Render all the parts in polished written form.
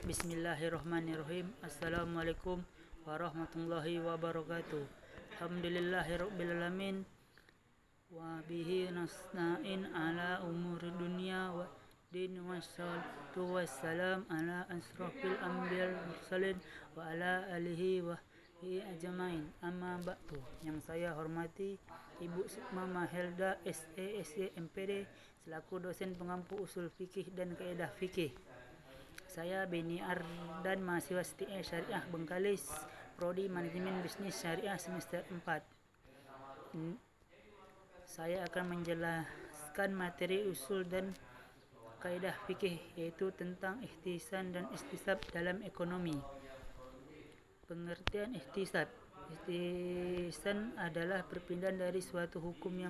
Bismillahirrahmanirrahim. Assalamualaikum warahmatullahi wabarakatuh. Alhamdulillahirabbil alamin wa bihi nasta'in ala umuri dunya wa din wassalatu wassalam ala asrafil anbiya'il mursalin wa ala alihi wa ajmain. Amma ba'du. Yang saya hormati Ibu Sukma Mahelda SE MPD selaku dosen pengampu usul fikih dan kaidah fikih. Saya Beni Ardan, mahasiswa STI Syariah Bengkalis, Prodi Manajemen Bisnis Syariah semester 4. Saya akan menjelaskan materi usul dan kaidah fikih, yaitu tentang ihtisan dan istisab dalam ekonomi. Pengertian ihtisab. Ihtisan adalah perpindahan dari suatu hukum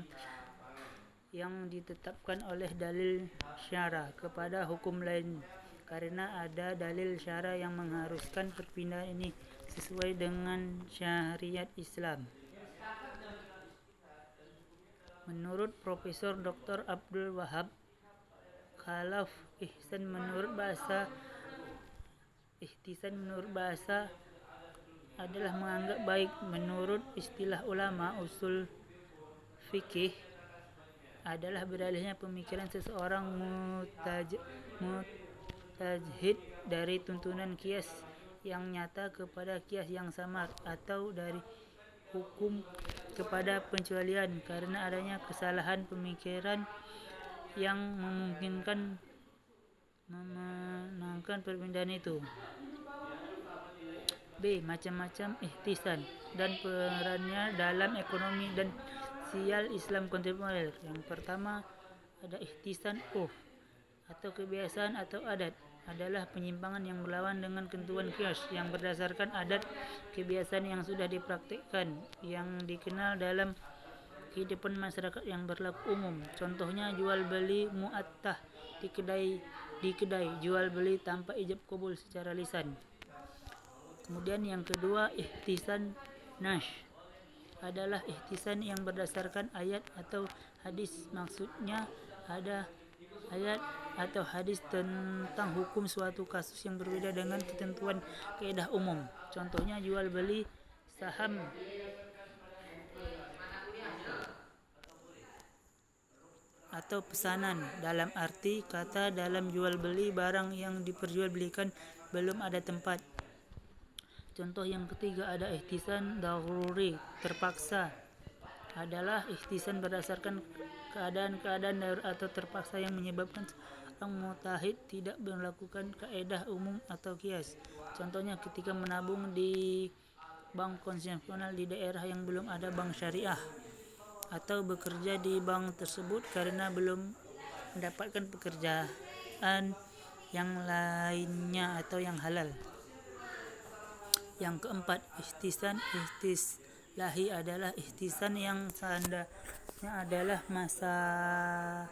yang ditetapkan oleh dalil syara kepada hukum lain, karena ada dalil syara yang mengharuskan perpindahan ini sesuai dengan syariat Islam. Menurut Profesor Dr. Abdul Wahab Khalaf, ihtisan menurut bahasa adalah menganggap baik. Menurut istilah ulama usul fikih adalah berdalilnya pemikiran seseorang mujtahid dari tuntunan qiyas yang nyata kepada qiyas yang samar, atau dari hukum kepada pengecualian karena adanya kesalahan pemikiran yang memungkinkan memenangkan perpindahan itu. B. Macam-macam ihtisan dan perannya dalam ekonomi dan sosial Islam kontemporer. Yang pertama ada ihtisan atau kebiasaan atau adat, adalah penyimpangan yang berlawan dengan ketentuan qiyas yang berdasarkan adat kebiasaan yang sudah dipraktikkan, yang dikenal dalam kehidupan masyarakat yang berlaku umum. Contohnya jual beli mu'attah di kedai, jual beli tanpa ijab qabul secara lisan. Kemudian yang kedua, ihtisan nash adalah ihtisan yang berdasarkan ayat atau hadis. Maksudnya ada ayat atau hadis tentang hukum suatu kasus yang berbeda dengan ketentuan kaidah umum. Contohnya jual beli saham atau pesanan, dalam arti kata dalam jual beli barang yang diperjualbelikan belum ada tempat. Contoh yang ketiga ada ihtisan daruri, terpaksa, adalah ihtisan berdasarkan keadaan darurat atau terpaksa yang menyebabkan seorang mujtahid tidak melakukan kaidah umum atau qiyas. Contohnya ketika menabung di bank konvensional di daerah yang belum ada bank syariah, atau bekerja di bank tersebut karena belum mendapatkan pekerjaan yang lainnya atau yang halal. Yang keempat, ihtisan istilahi adalah ihtisan yang standarnya adalah masalah.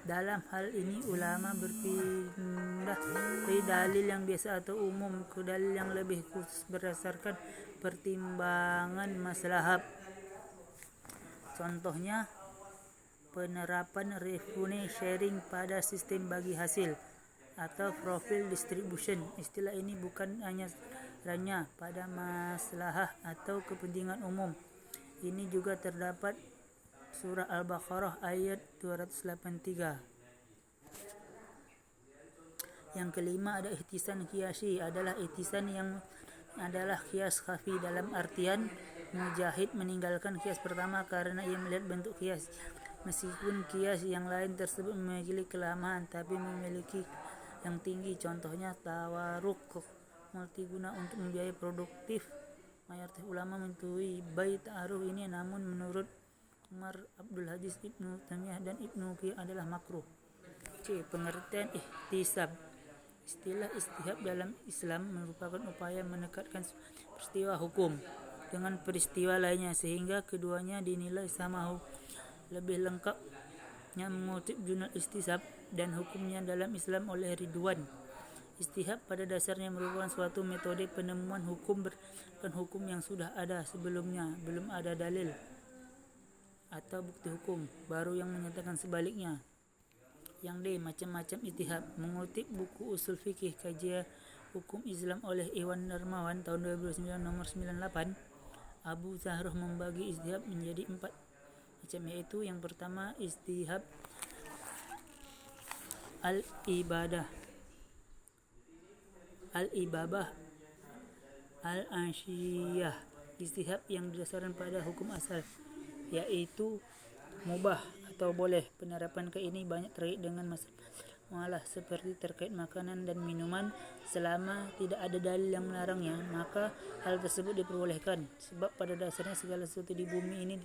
Dalam hal ini ulama berpindah dari dalil yang biasa atau umum ke dalil yang lebih khusus berdasarkan pertimbangan maslahat. Contohnya penerapan revenue sharing pada sistem bagi hasil atau profit distribution. Istilah ini bukan hanya pada maslahah atau kepentingan umum. Ini juga terdapat surah Al-Baqarah ayat 283. Yang kelima ada ihtisan qiyasi, adalah ihtisan yang adalah qiyas khafi, dalam artian mujahid meninggalkan qiyas pertama karena ia melihat bentuk qiyas meskipun qiyas yang lain tersebut memiliki kelemahan tapi memiliki yang tinggi. Contohnya tawaruk, multiguna untuk membiayai produktif. Mayoritas ulama menyetujui bayi ta'aruf ini, namun menurut Umar Abdul Aziz, Ibnu Taimiyah dan Ibnu Qayyim adalah makruh. C. Pengertian ihtisab. Istilah istihab dalam Islam merupakan upaya mendekatkan peristiwa hukum dengan peristiwa lainnya sehingga keduanya dinilai sama. Lebih lengkapnya mengutip Junal Istisab dan hukumnya dalam Islam oleh Ridwan. Istihab pada dasarnya merupakan suatu metode penemuan hukum berdasarkan hukum yang sudah ada sebelumnya, belum ada dalil atau bukti hukum baru yang menyatakan sebaliknya. Yang D. Macam-macam ijtihad. Mengutip buku Usul Fikih Kajian Hukum Islam oleh Iwan Darmawan tahun 2009 nomor 98, Abu Zahroh membagi ijtihad menjadi 4 macam, yaitu yang pertama ijtihad al-ibabah, al-ansyiyah, ijtihad yang didasarkan pada hukum asal, yaitu mubah atau boleh. Penerapan ke ini banyak terkait dengan masalah mualah seperti terkait makanan dan minuman. Selama tidak ada dalil yang melarangnya, maka hal tersebut diperbolehkan, sebab pada dasarnya segala sesuatu di bumi ini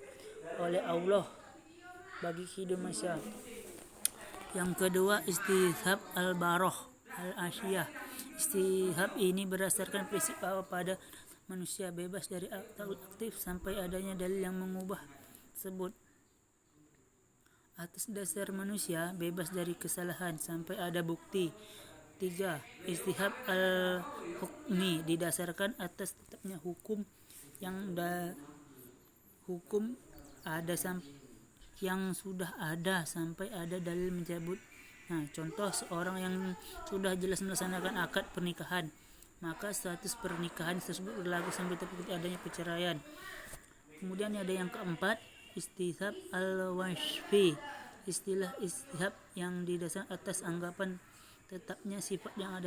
oleh Allah bagi kehidupan manusia. Yang kedua ijtihad al-baroh al-asyiyah. Ijtihad ini berdasarkan prinsip bahwa pada manusia bebas dari akal aktif sampai adanya dalil yang mengubah tersebut. Atas dasar manusia bebas dari kesalahan sampai ada bukti. 3. Ijtihad al-hukmi didasarkan atas tetapnya hukum yang sudah ada sampai ada dalil mencabut. Contoh, seorang yang sudah jelas melaksanakan akad pernikahan, maka status pernikahan tersebut berlaku sampai terbukti adanya perceraian. Kemudian ada yang keempat, ijtihad al-washfi. Istilah ijtihad yang didasarkan atas anggapan tetapnya sifat yang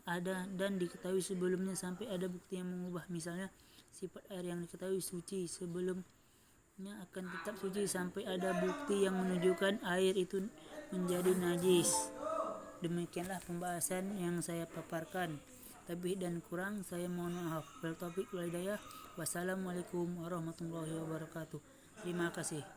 ada dan diketahui sebelumnya sampai ada bukti yang mengubah. Misalnya, sifat air yang diketahui suci sebelumnya akan tetap suci sampai ada bukti yang menunjukkan air itu menjadi najis. Demikianlah pembahasan yang saya paparkan. Lebih dan kurang saya mohon maaf. Wassalamualaikum warahmatullahi wabarakatuh. Terima kasih.